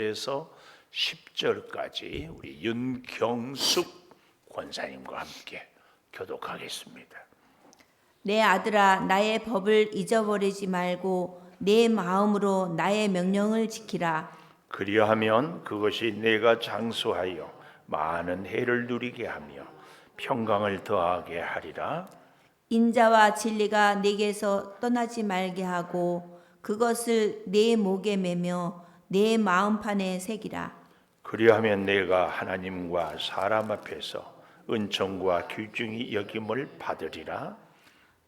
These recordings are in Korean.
그래서 10절까지 우리 윤경숙 권사님과 함께 교독하겠습니다. 내 아들아, 나의 법을 잊어버리지 말고 내 마음으로 나의 명령을 지키라. 그리하면 그것이 내가 장수하여 많은 해를 누리게 하며 평강을 더하게 하리라. 인자와 진리가 내게서 떠나지 말게 하고 그것을 내 목에 매며 내 마음판에 새기라. 그리하면 내가 하나님과 사람 앞에서 은총과 귀중히 여김을 받으리라.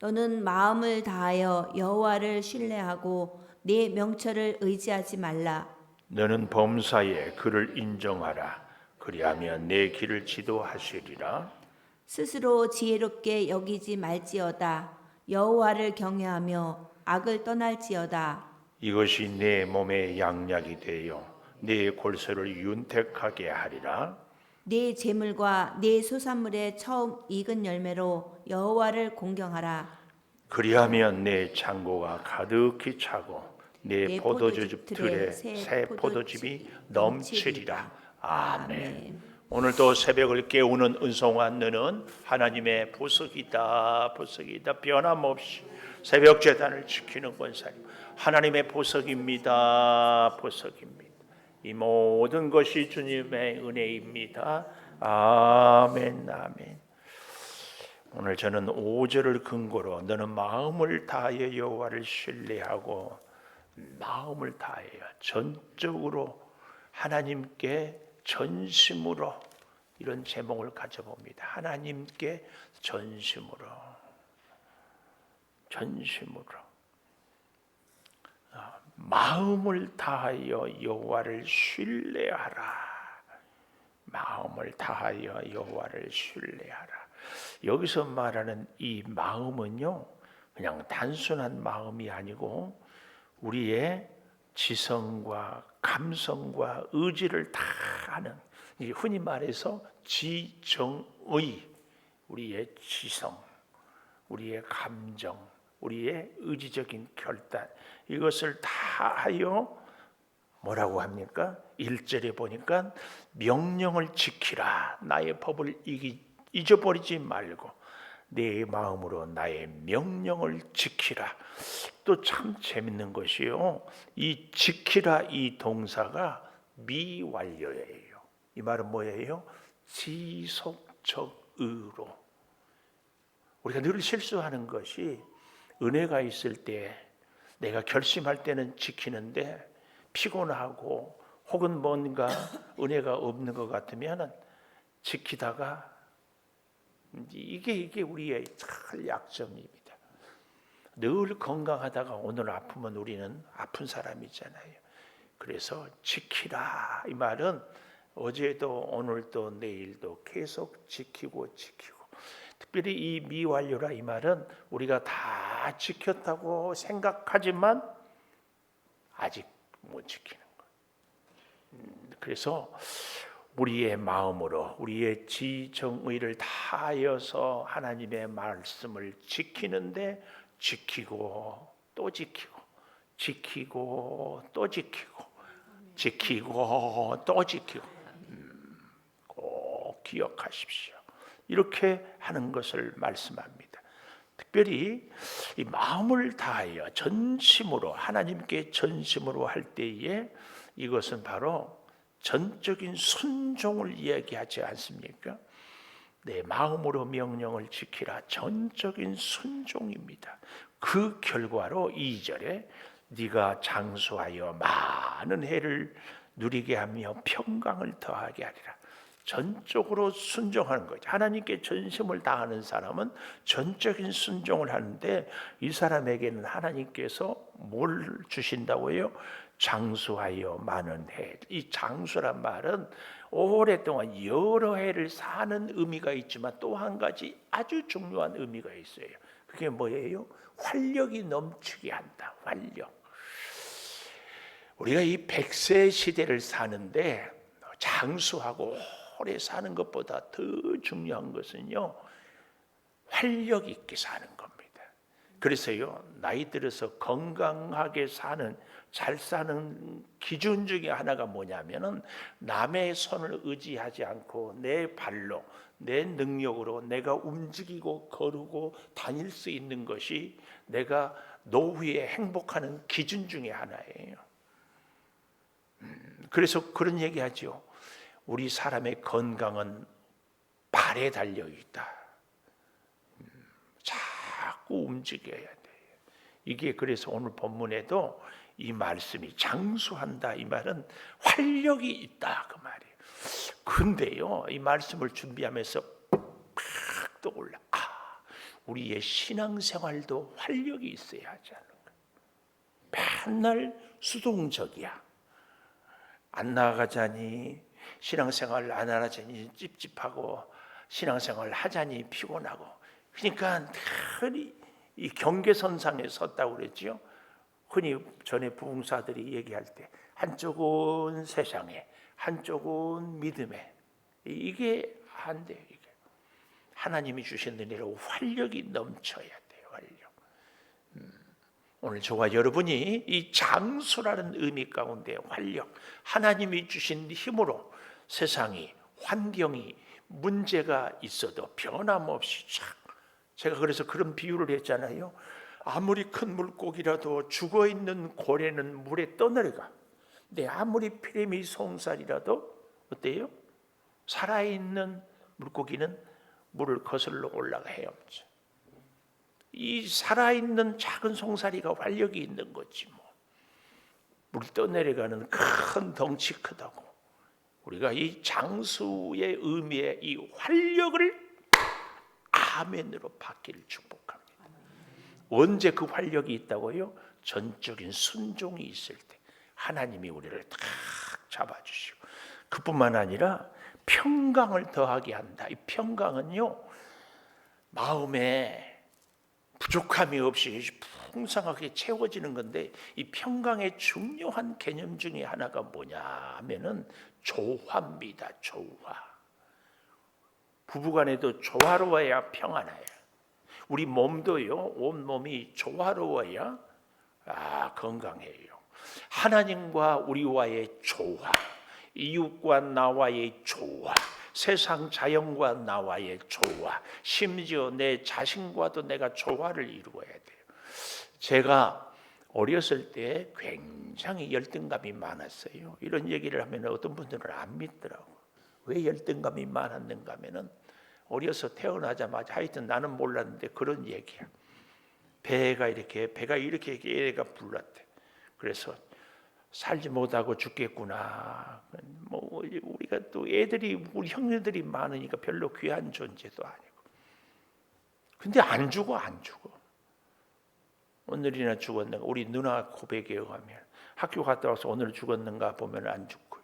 너는 마음을 다하여 여호와를 신뢰하고 내 명철을 의지하지 말라. 너는 범사에 그를 인정하라. 그리하면 내 길을 지도하시리라. 스스로 지혜롭게 여기지 말지어다. 여호와를 경외하며 악을 떠날지어다. 이것이 내 몸의 양약이 되어 내 골수를 윤택하게 하리라. 네 재물과 네 소산물의 처음 익은 열매로 여호와를 공경하라. 그리하면 내 창고가 가득히 차고 내 포도주 틀에 새 포도즙이 넘치리라. 아멘. 오늘도 새벽을 깨우는 은송아, 너는 하나님의 보석이다. 보석이다. 변함없이 새벽 제단을 지키는 권사님, 하나님의 보석입니다. 보석입니다. 이 모든 것이 주님의 은혜입니다. 아멘. 아멘. 오늘 저는 5절을 근거로 너는 마음을 다하여 여호와를 신뢰하고, 마음을 다하여 전적으로 하나님께 전심으로, 이런 제목을 가져봅니다. 하나님께 전심으로 마음을 다하여 여호와를 신뢰하라. 마음을 다하여 여호와를 신뢰하라. 여기서 말하는 이 마음은요, 그냥 단순한 마음이 아니고 우리의 지성과 감성과 의지를 다 하는, 흔히 말해서 지정의, 우리의 지성, 우리의 감정, 우리의 의지적인 결단, 이것을 다 하여 뭐라고 합니까? 1절에 보니까 명령을 지키라. 나의 법을 잊어버리지 말고 내 마음으로 나의 명령을 지키라. 또 참 재밌는 것이요, 이 지키라, 이 동사가 미완료예요. 이 말은 뭐예요? 지속적으로. 우리가 늘 실수하는 것이, 은혜가 있을 때 내가 결심할 때는 지키는데 피곤하고 혹은 뭔가 은혜가 없는 것 같으면 지키다가, 이게 우리의 참 약점입니다. 늘 건강하다가 오늘 아프면 우리는 아픈 사람이잖아요. 그래서 지키라, 이 말은 어제도 오늘도 내일도 계속 지키고, 특별히 이 미완료라, 이 말은 우리가 다 지켰다고 생각하지만 아직 못 지키는 거예요. 그래서 우리의 마음으로 우리의 지정의를 다하여서 하나님의 말씀을 지키는데, 지키고 또 지키고, 지키고 또 지키고, 지키고 또 지키고, 꼭 기억하십시오. 이렇게 하는 것을 말씀합니다. 특별히 이 마음을 다하여 전심으로, 하나님께 전심으로 할 때에 이것은 바로 전적인 순종을 이야기하지 않습니까? 내 마음으로 명령을 지키라. 전적인 순종입니다. 그 결과로 2절에 네가 장수하여 많은 해를 누리게 하며 평강을 더하게 하리라. 전적으로 순종하는 거죠. 하나님께 전심을 다하는 사람은 전적인 순종을 하는데, 이 사람에게는 하나님께서 뭘 주신다고요? 장수하여 많은 해. 이 장수란 말은 오랫동안 여러 해를 사는 의미가 있지만 또 한 가지 아주 중요한 의미가 있어요. 그게 뭐예요? 활력이 넘치게 한다. 활력. 우리가 이 100세 시대를 사는데 장수하고 오래 사는 것보다 더 중요한 것은요, 활력 있게 사는 겁니다. 그래서요, 나이 들어서 건강하게 사는, 잘 사는 기준 중에 하나가 뭐냐면은 남의 손을 의지하지 않고 내 발로, 내 능력으로 내가 움직이고 거르고 다닐 수 있는 것이 내가 노후에 행복하는 기준 중에 하나예요. 그래서 그런 얘기하죠. 우리 사람의 건강은 발에 달려 있다. 자꾸 움직여야 돼요. 이게 그래서 오늘 본문에도 이 말씀이 장수한다, 이 말은 활력이 있다 그 말이에요. 근데요, 이 말씀을 준비하면서 팍 떠올라. 우리의 신앙생활도 활력이 있어야 하지 않을까. 맨날 수동적이야. 안 나가자니, 신앙생활 안 하자니 찝찝하고, 신앙생활 하자니 피곤하고. 그러니까 흔히 이 경계선상에 섰다고 그랬죠. 흔히 전에 부흥사들이 얘기할 때 한쪽은 세상에, 한쪽은 믿음에. 이게 안 돼요. 이게 하나님이 주신 은혜로 활력이 넘쳐야 돼요. 활력. 오늘 저와 여러분이 이 장수라는 의미 가운데 활력, 하나님이 주신 힘으로 세상이, 환경이 문제가 있어도 변함없이 제가 그래서 그런 비유를 했잖아요. 아무리 큰 물고기라도 죽어있는 고래는 물에 떠내려가. 근데 아무리 피레미 송살이라도 어때요? 살아있는 물고기는 물을 거슬러 올라가 헤엄쳐. 이 살아있는 작은 송사리가 활력이 있는 거지 뭐. 물 떠내려가는 큰 덩치 크다고. 우리가 이 장수의 의미의 이 활력을 아멘으로 받기를 축복합니다. 언제 그 활력이 있다고요? 전적인 순종이 있을 때 하나님이 우리를 탁 잡아주시고, 그뿐만 아니라 평강을 더하게 한다. 이 평강은요, 마음에 부족함이 없이 풍성하게 채워지는 건데, 이 평강의 중요한 개념 중에 하나가 뭐냐 하면은 조화입니다. 조화. 부부간에도 조화로워야 평안해요. 우리 몸도요, 온 몸이 조화로워야 건강해요. 하나님과 우리와의 조화, 이웃과 나와의 조화, 세상 자연과 나와의 조화, 심지어 내 자신과도 내가 조화를 이루어야 돼요. 제가 어렸을 때 굉장히 열등감이 많았어요. 이런 얘기를 하면 어떤 분들은 안 믿더라고요. 왜 열등감이 많았는가 하면은 어려서 태어나자마자, 하여튼 나는 몰랐는데 그런 얘기야. 배가 이렇게 얘가 불렀대. 그래서 살지 못하고 죽겠구나. 뭐 우리가 또 우리 형제들이 많으니까 별로 귀한 존재도 아니고. 근데 안 죽어. 오늘이나 죽었는가. 우리 누나 고백에 의하면 학교 갔다 와서 오늘 죽었는가 보면 안 죽고.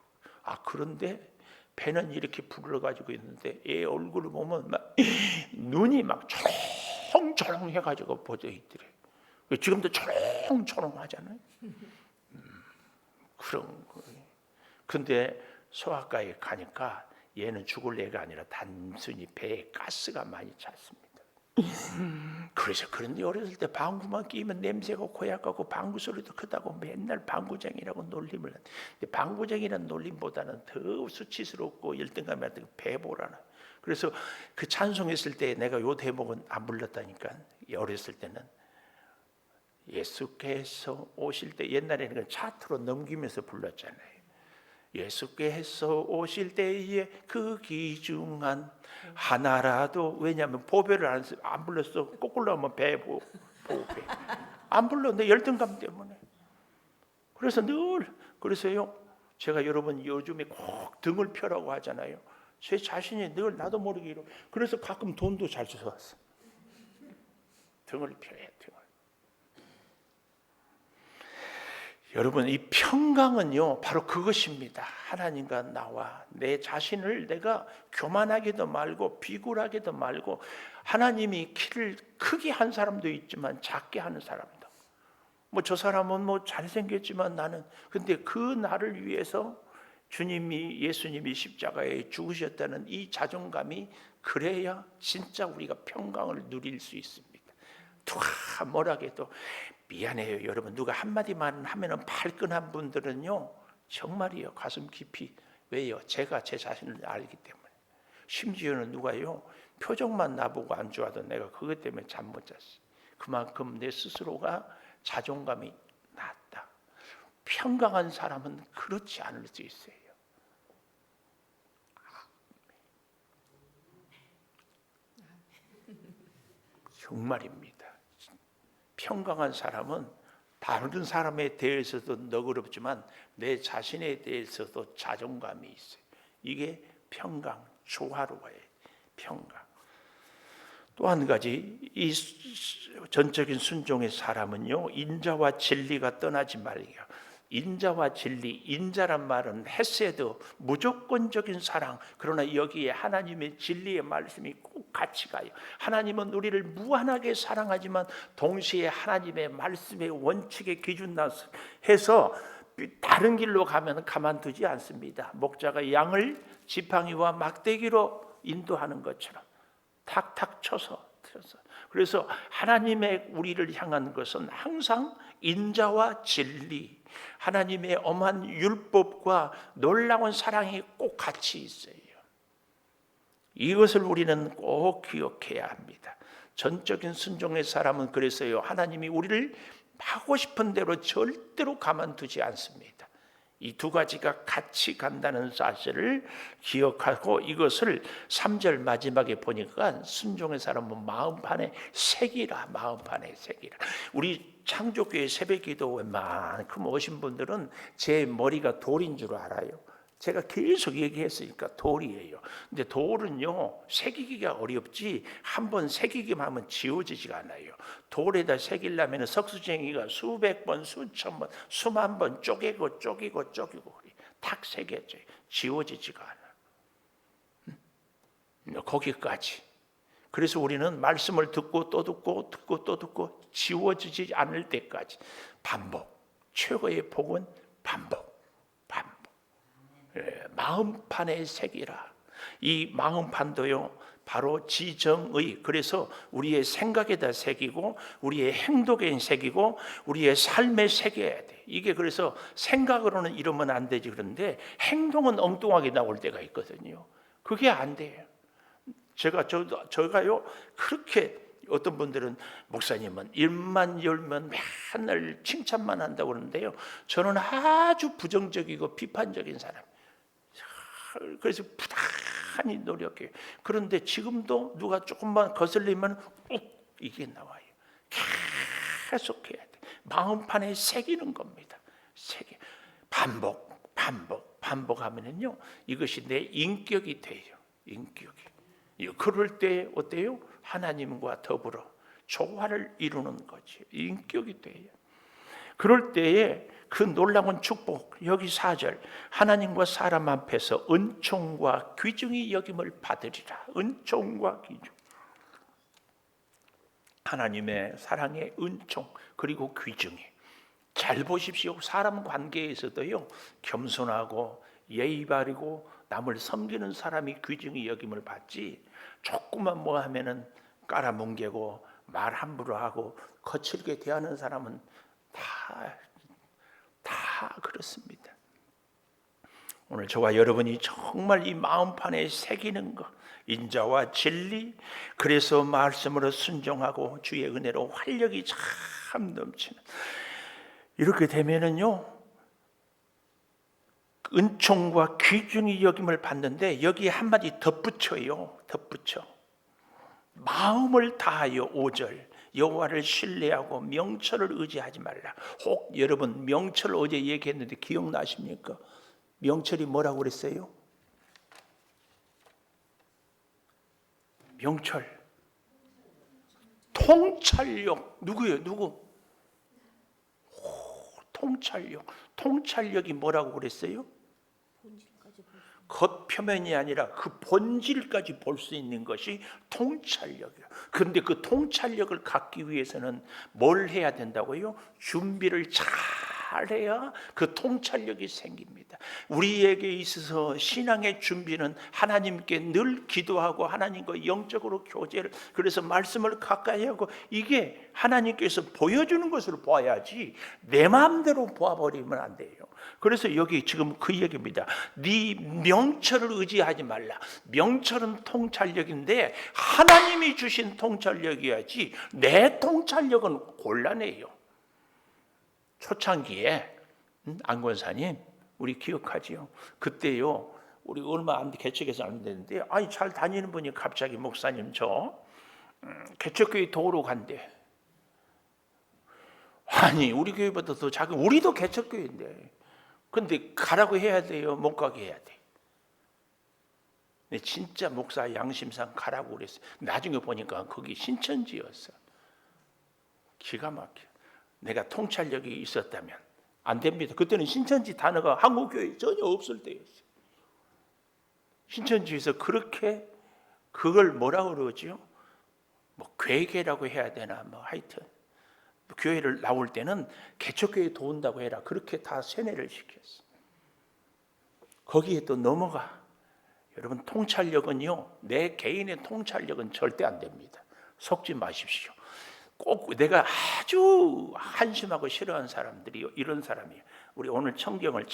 그런데 배는 이렇게 불러가지고 있는데 얘 얼굴을 보면 막 눈이 막 초롱초롱 해가지고 보져 있더래. 지금도 초롱초롱하잖아요. 그런 거예요. 근데 소아과에 가니까 얘는 죽을 애가 아니라 단순히 배에 가스가 많이 찼습니다. 그래서 그런데 어렸을 때 방구만 끼면 냄새가 고약하고 방구 소리도 크다고 맨날 방구쟁이라고 놀림을 했는데, 방구쟁이라는 놀림보다는 더 수치스럽고 열등감이 왔던 배보라는. 그래서 그 찬송했을 때 내가 요 대목은 안 불렀다니까. 어렸을 때는 예수께서 오실 때, 옛날에는 그 차트로 넘기면서 불렀잖아요. 예수께서 오실 때에 그 귀중한 하나라도, 왜냐하면 보배를 안 불렀어. 거꾸로 하면 보배 안 불렀는데 열등감 때문에. 그래서 그래서요, 제가 여러분 요즘에 꼭 등을 펴라고 하잖아요. 제 자신이 늘 나도 모르게 그래서 가끔 돈도 잘 주워왔어. 등을 펴야 등을. 여러분, 이 평강은요 바로 그것입니다. 하나님과 나와 내 자신을 내가 교만하게도 말고 비굴하게도 말고, 하나님이 키를 크게 한 사람도 있지만 작게 하는 사람도, 뭐 저 사람은 뭐 잘생겼지만 나는, 근데 그 나를 위해서 예수님이 십자가에 죽으셨다는 이 자존감이, 그래야 진짜 우리가 평강을 누릴 수 있습니다. 누가 뭐라 해도 미안해요 여러분. 누가 한마디만 하면은 발끈한 분들은요 정말이요 가슴 깊이. 왜요? 제가 제 자신을 알기 때문에. 심지어는 누가요 표정만 나보고 안 좋아도 내가 그것 때문에 잠 못 잤어. 그만큼 내 스스로가 자존감이 낮다. 평강한 사람은 그렇지 않을 수 있어요. 정말입니다. 평강한 사람은 다른 사람에 대해서도 너그럽지만 내 자신에 대해서도 자존감이 있어요. 이게 평강, 조화로워요. 평강. 또 한 가지, 이 전적인 순종의 사람은요 인자와 진리가 떠나지 말게요. 인자와 진리, 인자란 말은 헤세드, 무조건적인 사랑. 그러나 여기에 하나님의 진리의 말씀이 꼭 같이 가요. 하나님은 우리를 무한하게 사랑하지만 동시에 하나님의 말씀의 원칙에 기준해서 다른 길로 가면 가만두지 않습니다. 목자가 양을 지팡이와 막대기로 인도하는 것처럼 탁탁 쳐서. 그래서 하나님의 우리를 향한 것은 항상 인자와 진리, 하나님의 엄한 율법과 놀라운 사랑이 꼭 같이 있어요. 이것을 우리는 꼭 기억해야 합니다. 전적인 순종의 사람은 그래서요 하나님이 우리를 하고 싶은 대로 절대로 가만두지 않습니다. 이 두 가지가 같이 간다는 사실을 기억하고 이것을 3절 마지막에 보니까 순종의 사람은 마음판에 새기라. 마음판에 새기라. 우리 창조교회 새벽기도 웬만큼 오신 분들은 제 머리가 돌인 줄 알아요. 제가 계속 얘기했으니까 돌이에요. 근데 돌은요 새기기가 어렵지 한번 새기기만 하면 지워지지가 않아요. 돌에다 새기려면 석수쟁이가 수백 번, 수천 번, 수만 번 쪼개고 탁 새겨져요. 지워지지가 않아. 거기까지. 그래서 우리는 말씀을 듣고 또 듣고 지워지지 않을 때까지 반복. 최고의 복은 반복. 마음판에 새기라. 이 마음판도요 바로 지정의, 그래서 우리의 생각에다 새기고 우리의 행동에 새기고 우리의 삶에 새겨야 돼. 이게 그래서 생각으로는 이러면 안 되지. 그런데 행동은 엉뚱하게 나올 때가 있거든요. 그게 안 돼요. 저가요 그렇게 어떤 분들은 목사님은 입만 열면 맨날 칭찬만 한다고 그러는데요. 저는 아주 부정적이고 비판적인 사람. 그래서 부단히 노력해요. 그런데 지금도 누가 조금만 거슬리면 꼭 이게 나와요. 계속해야 돼. 마음판에 새기는 겁니다. 반복하면은요 이것이 내 인격이 돼요. 인격이. 그럴 때 어때요? 하나님과 더불어 조화를 이루는 거지. 인격이 돼요. 그럴 때에 그 놀라운 축복, 여기 4절 하나님과 사람 앞에서 은총과 귀중히 여김을 받으리라. 은총과 귀중. 하나님의 사랑의 은총 그리고 귀중히. 잘 보십시오. 사람 관계에서도요 겸손하고 예의 바르고 남을 섬기는 사람이 귀중히 여김을 받지, 조금만 뭐 하면은 깔아뭉개고 말 함부로 하고 거칠게 대하는 사람은 다 그렇습니다. 오늘 저와 여러분이 정말 이 마음판에 새기는 것, 인자와 진리, 그래서 말씀으로 순종하고 주의 은혜로 활력이 참 넘치는, 이렇게 되면은요 은총과 귀중히 여김을 받는데 여기에 한마디 덧붙여요. 덧붙여. 마음을 다하여 5절 여호와를 신뢰하고 명철을 의지하지 말라. 혹 여러분 명철 어제 얘기했는데 기억나십니까? 명철이 뭐라고 그랬어요? 명철 통찰력. 누구예요? 누구? 통찰력이 뭐라고 그랬어요? 겉표면이 아니라 그 본질까지 볼 수 있는 것이 통찰력이에요. 그런데 그 통찰력을 갖기 위해서는 뭘 해야 된다고요? 준비를 잘 잘해야 그 통찰력이 생깁니다. 우리에게 있어서 신앙의 준비는 하나님께 늘 기도하고 하나님과 영적으로 교제를, 그래서 말씀을 가까이 하고, 이게 하나님께서 보여주는 것으로 보아야지 내 마음대로 보아버리면 안 돼요. 그래서 여기 지금 그 얘기입니다. 네 명철을 의지하지 말라. 명철은 통찰력인데 하나님이 주신 통찰력이야지 내 통찰력은 곤란해요. 초창기에 안권사님 우리 기억하지요? 그때요 우리 얼마 안 개척해서 안 됐는데, 아니 잘 다니는 분이 갑자기 목사님 저 개척교회 도우러 간대. 아니 우리 교회보다 더 작은, 우리도 개척교회인데 근데 가라고 해야 돼요? 못 가게 해야 돼? 근데 진짜 목사 양심상 가라고 그랬어요. 나중에 보니까 거기 신천지였어. 기가 막혀. 내가 통찰력이 있었다면 안 됩니다. 그때는 신천지 단어가 한국교회에 전혀 없을 때였어요. 신천지에서 그렇게 그걸 뭐라고 그러죠? 뭐 괴계라고 해야 되나, 뭐 하여튼 교회를 나올 때는 개척교회 도운다고 해라, 그렇게 다 세뇌를 시켰어. 거기에 또 넘어가. 여러분 통찰력은요, 내 개인의 통찰력은 절대 안 됩니다. 속지 마십시오. 꼭 내가 아주 한심하고 싫어하는 사람들이 이런 사람이에요. 우리 오늘 성경을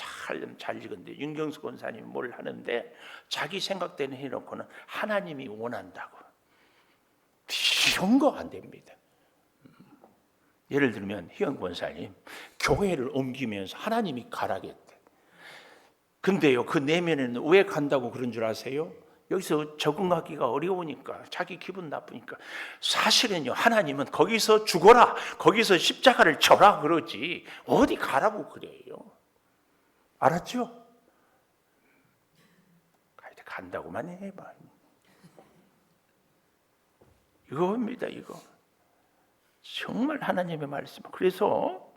잘 읽었는데 윤경수 권사님이 뭘 하는데 자기 생각대로 해놓고는 하나님이 원한다고. 이런 거 안 됩니다. 예를 들면 희영 권사님 교회를 옮기면서 하나님이 가라겠대. 근데요 그 내면에는 왜 간다고 그런 줄 아세요? 여기서 적응하기가 어려우니까, 자기 기분 나쁘니까. 사실은요 하나님은 거기서 죽어라, 거기서 십자가를 져라 그러지 어디 가라고 그래요. 알았죠? 간다고만 해봐. 이겁니다. 이거 정말 하나님의 말씀. 그래서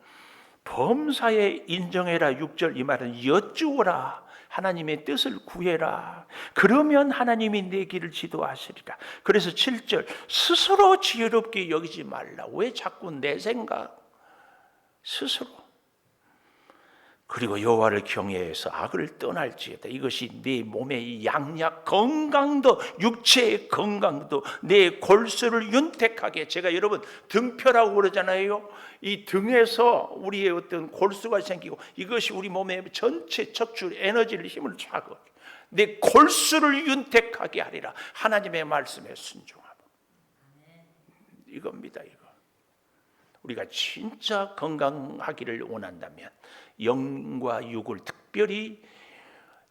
범사에 인정해라 6절, 이 말은 여쭈어라, 하나님의 뜻을 구해라. 그러면 하나님이 내 길을 지도하시리라. 그래서 7절, 스스로 지혜롭게 여기지 말라. 왜 자꾸 내 생각? 스스로. 그리고 여호와를 경외해서 악을 떠날지어다. 이것이 내 몸의 양약 건강도, 육체의 건강도, 내 골수를 윤택하게. 제가 여러분 등표라고 그러잖아요. 이 등에서 우리의 어떤 골수가 생기고, 이것이 우리 몸의 전체 척추 에너지를, 힘을 차고 내 골수를 윤택하게 하리라. 하나님의 말씀에 순종하고. 이겁니다. 이거 우리가 진짜 건강하기를 원한다면 영과 육을, 특별히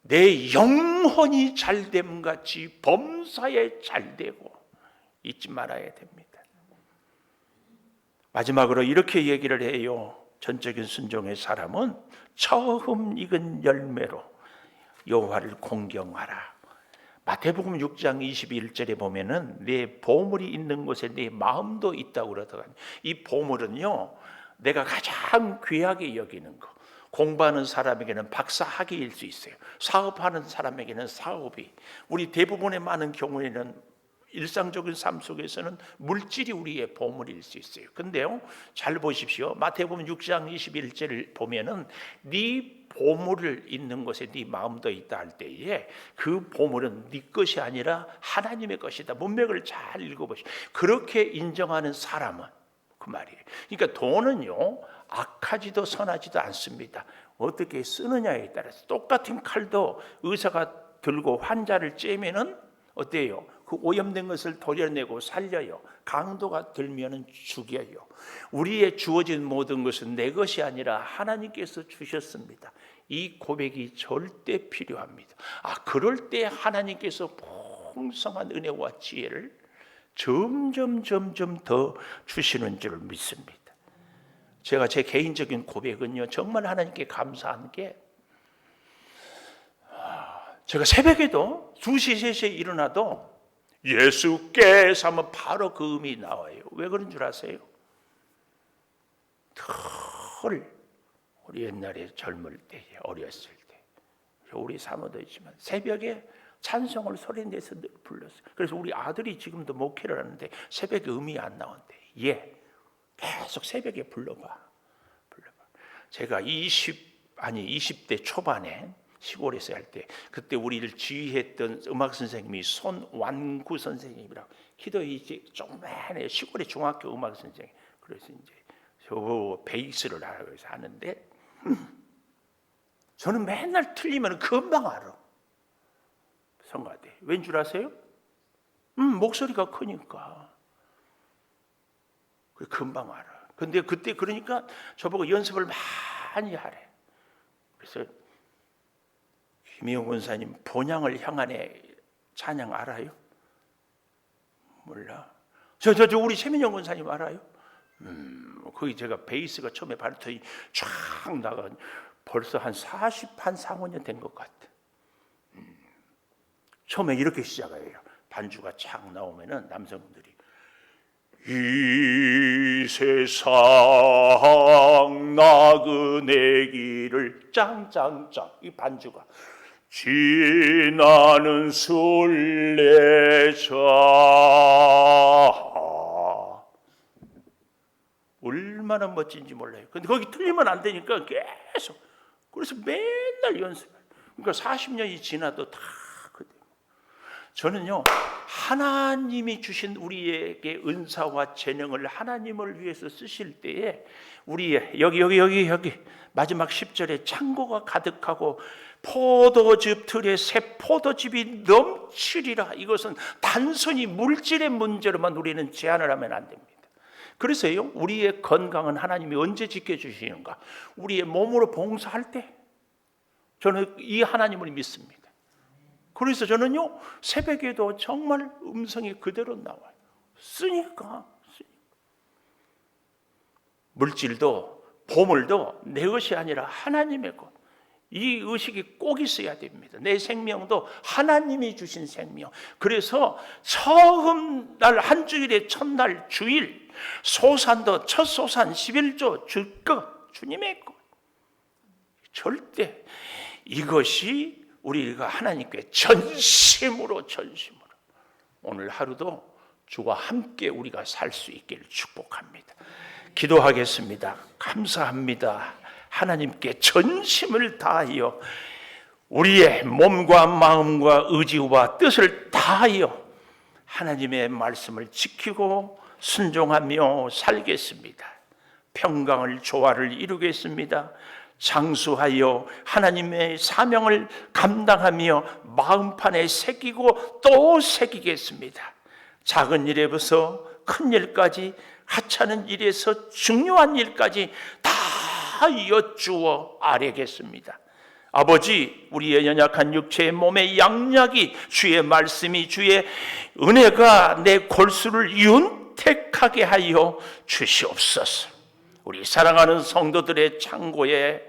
내 영혼이 잘됨 같이 범사에 잘되고 잊지 말아야 됩니다. 마지막으로 이렇게 얘기를 해요. 전적인 순종의 사람은 처음 익은 열매로 여호와를 공경하라. 마태복음 6장 21절에 보면은 내 보물이 있는 곳에 내 마음도 있다고 그러더라고요. 이 보물은요, 내가 가장 귀하게 여기는 거. 공부하는 사람에게는 박사학위일 수 있어요. 사업하는 사람에게는 사업이. 우리 대부분의 많은 경우에는 일상적인 삶 속에서는 물질이 우리의 보물일 수 있어요. 근데요, 잘 보십시오. 마태복음 6장 21절을 보면은 네 보물을 있는 곳에 네 마음도 있다 할 때에 그 보물은 네 것이 아니라 하나님의 것이다. 문맥을 잘 읽어보시오. 그렇게 인정하는 사람은 그 말이에요. 그러니까 돈은요, 악하지도 선하지도 않습니다. 어떻게 쓰느냐에 따라서. 똑같은 칼도 의사가 들고 환자를 째면은 어때요? 그 오염된 것을 도려내고 살려요. 강도가 들면은 죽여요. 우리의 주어진 모든 것은 내 것이 아니라 하나님께서 주셨습니다. 이 고백이 절대 필요합니다. 그럴 때 하나님께서 풍성한 은혜와 지혜를 점점 더 주시는 줄 믿습니다. 제가 제 개인적인 고백은요, 정말 하나님께 감사한 게, 제가 새벽에도 2시, 3시에 일어나도 예수께서 하면 바로 그 음이 나와요. 왜 그런 줄 아세요? 우리 옛날에 젊을 때, 어렸을 때, 우리 사모도 있지만 새벽에 찬송을 소리내서 늘 불렀어요. 그래서 우리 아들이 지금도 목회를 하는데 새벽에 음이 안 나온대. 계속 새벽에 불러봐. 제가 20대 초반에 시골에서 할 때, 그때 우리를 지휘했던 음악 선생님이 손완구 선생님이라고, 키도 이제 조그만해요. 시골의 중학교 음악 선생님. 그래서 이제 저 베이스를 하라고 해서 하는데, 저는 맨날 틀리면 금방 알아. 성가대. 왠 줄 아세요? 목소리가 크니까. 금방 알아. 근데 그때 그러니까 저보고 연습을 많이 하래. 그래서 김희영 권사님 본향을 향한의 찬양 알아요? 몰라. 저 우리 최민영 권사님 알아요? 거기 제가 베이스가 처음에 바리톤이 쫙 나가 벌써 한 45년 된 것 같아. 처음에 이렇게 시작해요. 반주가 착 나오면은 남성들이 이 세상 나그네 길을 짱짱짱, 이 반주가 지나는 순례자, 얼마나 멋진지 몰라요. 근데 거기 틀리면 안 되니까 계속, 그래서 맨날 연습. 그러니까 40년이 지나도 다 그대로. 저는요, 하나님이 주신 우리에게 은사와 재능을 하나님을 위해서 쓰실 때에 우리의 여기 마지막 10절에 창고가 가득하고 포도즙 틀에 새 포도즙이 넘치리라. 이것은 단순히 물질의 문제로만 우리는 제한을 하면 안 됩니다. 그래서요, 우리의 건강은 하나님이 언제 지켜주시는가? 우리의 몸으로 봉사할 때. 저는 이 하나님을 믿습니다. 그래서 저는요, 새벽에도 정말 음성이 그대로 나와요. 쓰니까. 물질도 보물도 내 것이 아니라 하나님의 것. 이 의식이 꼭 있어야 됩니다. 내 생명도 하나님이 주신 생명. 그래서 처음 날 한 주일의 첫날 주일 소산도 첫 소산 11조 줄 것, 주님의 것. 절대 이것이 우리가 하나님께 전심으로 오늘 하루도 주와 함께 우리가 살 수 있기를 축복합니다. 기도하겠습니다. 감사합니다. 하나님께 전심을 다하여 우리의 몸과 마음과 의지와 뜻을 다하여 하나님의 말씀을 지키고 순종하며 살겠습니다. 평강을 조화를 이루겠습니다. 장수하여 하나님의 사명을 감당하며 마음판에 새기고 또 새기겠습니다. 작은 일에부터 큰 일까지, 하찮은 일에서 중요한 일까지 다 여쭈어 아뢰겠습니다. 아버지, 우리의 연약한 육체의 몸의 양약이 주의 말씀이, 주의 은혜가 내 골수를 윤택하게 하여 주시옵소서. 우리 사랑하는 성도들의 창고에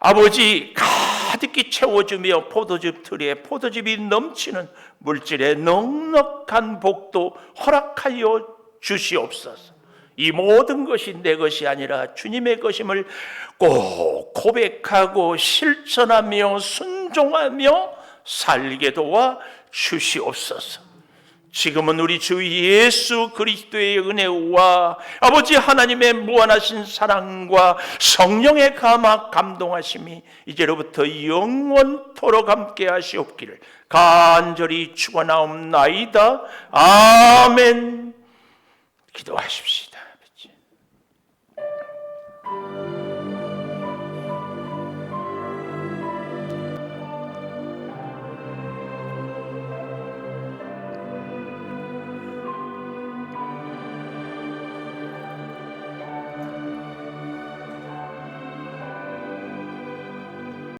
아버지 가득히 채워주며 포도즙 틀에 포도즙이 넘치는 물질의 넉넉한 복도 허락하여 주시옵소서. 이 모든 것이 내 것이 아니라 주님의 것임을 꼭 고백하고 실천하며 순종하며 살게 도와 주시옵소서. 지금은 우리 주 예수 그리스도의 은혜와 아버지 하나님의 무한하신 사랑과 성령의 감동하심이 이제로부터 영원토록 함께 하시옵기를 간절히 축원하옵나이다. 아멘. 기도하십시오.